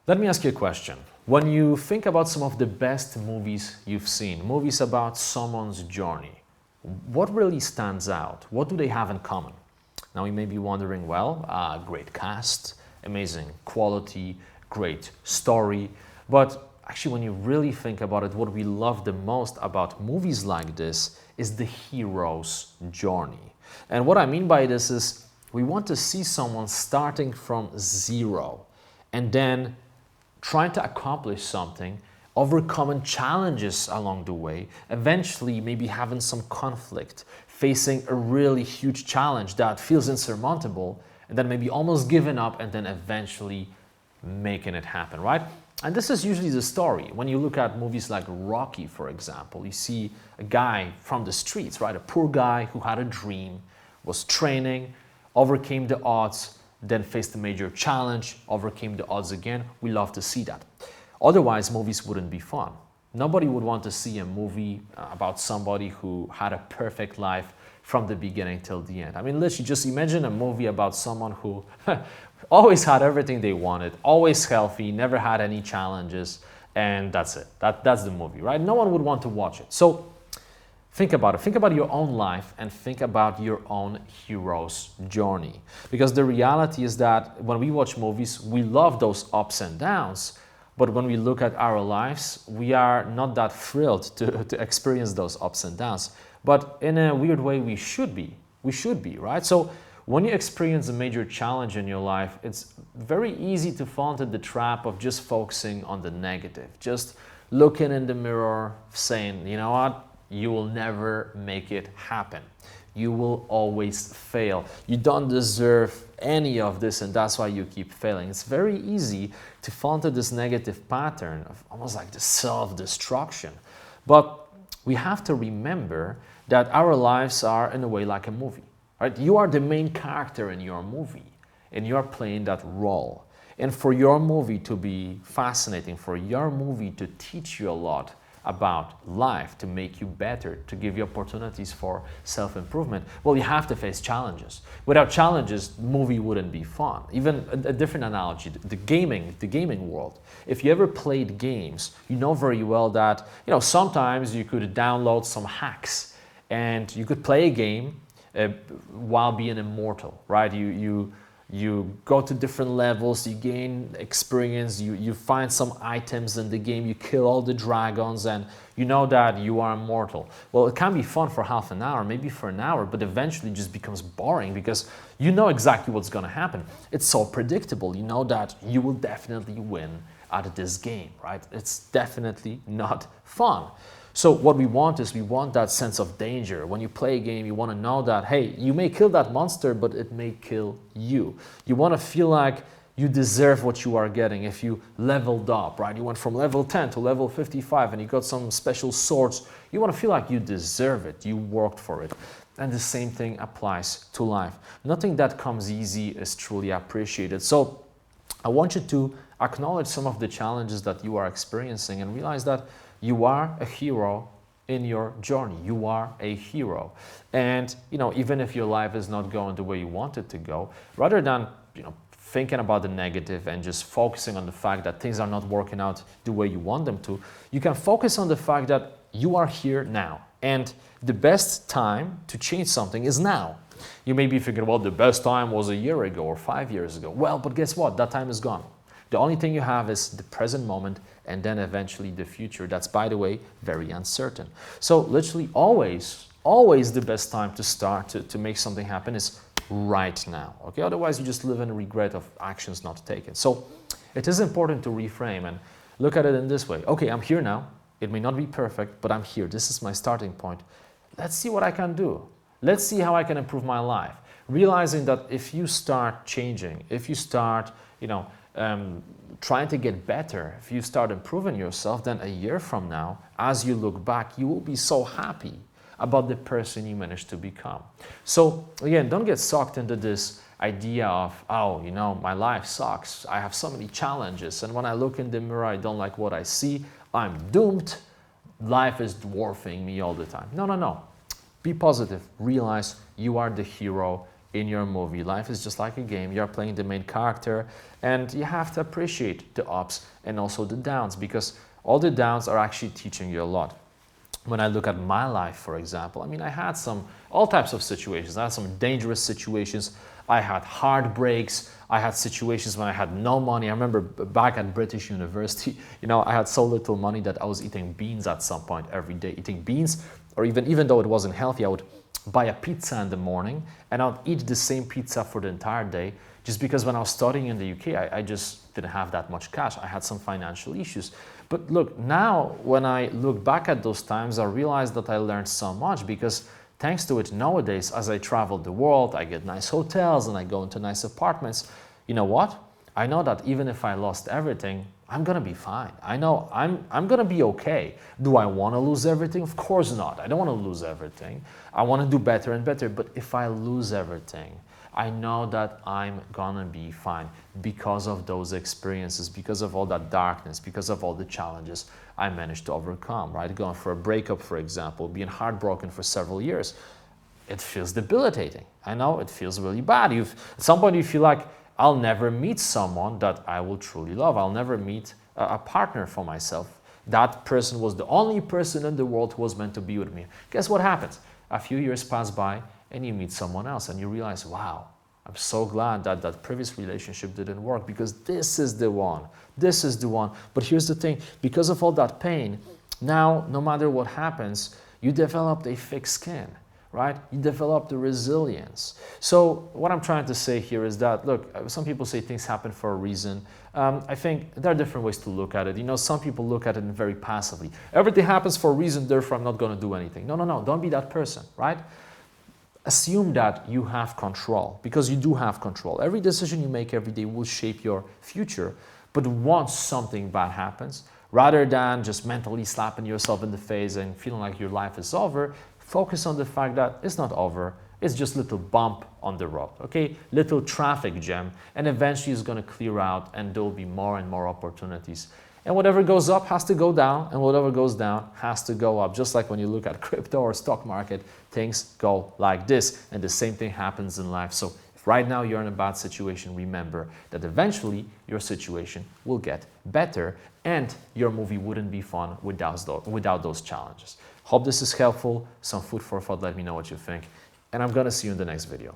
Let me ask you a question. When you think about some of the best movies you've seen, movies about someone's journey, what really stands out? What do they have in common? Now you may be wondering, well, great cast, amazing quality, great story, but actually when you really think about it, what we love the most about movies like this is the hero's journey. And what I mean by this is we want to see someone starting from zero and then trying to accomplish something, overcoming challenges along the way, eventually maybe having some conflict, facing a really huge challenge that feels insurmountable, and then maybe almost giving up and then eventually making it happen, right? And this is usually the story. When you look at movies like Rocky, for example, you see a guy from the streets, right? A poor guy who had a dream, was training, overcame the odds, then faced a major challenge, overcame the odds again. We love to see that. Otherwise, movies wouldn't be fun. Nobody would want to see a movie about somebody who had a perfect life from the beginning till the end. I mean, literally, just imagine a movie about someone who always had everything they wanted, always healthy, never had any challenges, and that's it. That's the movie, right? No one would want to watch it. So think about it. Think about your own life and think about your own hero's journey. Because the reality is that when we watch movies, we love those ups and downs. But when we look at our lives, we are not that thrilled to experience those ups and downs. But in a weird way, we should be. We should be, right? So when you experience a major challenge in your life, it's very easy to fall into the trap of just focusing on the negative. Just looking in the mirror, saying, you know what? You will never make it happen. You will always fail. You don't deserve any of this, and that's why you keep failing. It's very easy to fall into this negative pattern of almost like the self-destruction. But we have to remember that our lives are in a way like a movie, right? You are the main character in your movie, and you're playing that role. And for your movie to be fascinating, for your movie to teach you a lot about life, to make you better, to give you opportunities for self-improvement, well, you have to face challenges. Without challenges, the movie wouldn't be fun. Even a different analogy, the gaming world. If you ever played games, you know very well that, sometimes you could download some hacks and you could play a game while being immortal, right? You go to different levels, you gain experience, you find some items in the game, you kill all the dragons, and you know that you are immortal. Well, it can be fun for half an hour, maybe for an hour, but eventually it just becomes boring because you know exactly what's going to happen. It's so predictable. You know that you will definitely win at this game, right? It's definitely not fun. So what we want is we want that sense of danger. When you play a game, you want to know that, hey, you may kill that monster, but it may kill you. You want to feel like you deserve what you are getting if you leveled up, right? You went from level 10 to level 55 and you got some special swords. You want to feel like you deserve it. You worked for it. And the same thing applies to life. Nothing that comes easy is truly appreciated. So I want you to acknowledge some of the challenges that you are experiencing and realize that you are a hero in your journey. You are a hero. And, even if your life is not going the way you want it to go, rather than, thinking about the negative and just focusing on the fact that things are not working out the way you want them to, you can focus on the fact that you are here now. And the best time to change something is now. You may be thinking, well, the best time was a year ago or 5 years ago. Well, but guess what? That time is gone. The only thing you have is the present moment and then eventually the future. That's, by the way, very uncertain. So literally always the best time to start to make something happen is right now. Okay? Otherwise, you just live in regret of actions not taken. So it is important to reframe and look at it in this way. Okay, I'm here now. It may not be perfect, but I'm here. This is my starting point. Let's see what I can do. Let's see how I can improve my life. Realizing that if you start changing, if you start, trying to get better, if you start improving yourself, then a year from now, as you look back, you will be so happy about the person you managed to become. So again, don't get sucked into this idea of, my life sucks. I have so many challenges. And when I look in the mirror, I don't like what I see. I'm doomed. Life is dwarfing me all the time. No. Be positive. Realize you are the hero in your movie. Life is just like a game. You're playing the main character, and you have to appreciate the ups and also the downs, because all the downs are actually teaching you a lot. When I look at my life, for example, I mean, I had all types of situations. I had some dangerous situations. I had heartbreaks. I had situations when I had no money. I remember back at British University, I had so little money that I was eating beans at some point every day. Eating beans, or even though it wasn't healthy, I would buy a pizza in the morning and I would eat the same pizza for the entire day, just because when I was studying in the UK, I just didn't have that much cash. I had some financial issues. But look, now when I look back at those times, I realize that I learned so much, because thanks to it nowadays, as I travel the world, I get nice hotels and I go into nice apartments. You know what? I know that even if I lost everything, I'm gonna be fine. I know I'm gonna be okay. Do I wanna lose everything? Of course not. I don't wanna lose everything. I wanna do better and better. But if I lose everything, I know that I'm gonna be fine, because of those experiences, because of all that darkness, because of all the challenges I managed to overcome, right? Going for a breakup, for example, being heartbroken for several years. It feels debilitating. I know it feels really bad. At some point you feel like, I'll never meet someone that I will truly love. I'll never meet a partner for myself. That person was the only person in the world who was meant to be with me. Guess what happens? A few years pass by and you meet someone else and you realize, wow, I'm so glad that that previous relationship didn't work, because this is the one. This is the one. But here's the thing, because of all that pain, now no matter what happens, you developed a thick skin, right? You develop the resilience. So what I'm trying to say here is that, look, some people say things happen for a reason. I think there are different ways to look at it. Some people look at it very passively. Everything happens for a reason, therefore I'm not going to do anything. No, don't be that person, right? Assume that you have control, because you do have control. Every decision you make every day will shape your future. But once something bad happens, rather than just mentally slapping yourself in the face and feeling like your life is over, focus on the fact that it's not over. It's just a little bump on the road, okay? Little traffic jam, and eventually it's going to clear out and there will be more and more opportunities. And whatever goes up has to go down, and whatever goes down has to go up. Just like when you look at crypto or stock market, things go like this, and the same thing happens in life. So if right now you're in a bad situation, remember that eventually your situation will get better, and your movie wouldn't be fun without those challenges. Hope this is helpful, some food for thought. Let me know what you think, and I'm gonna see you in the next video.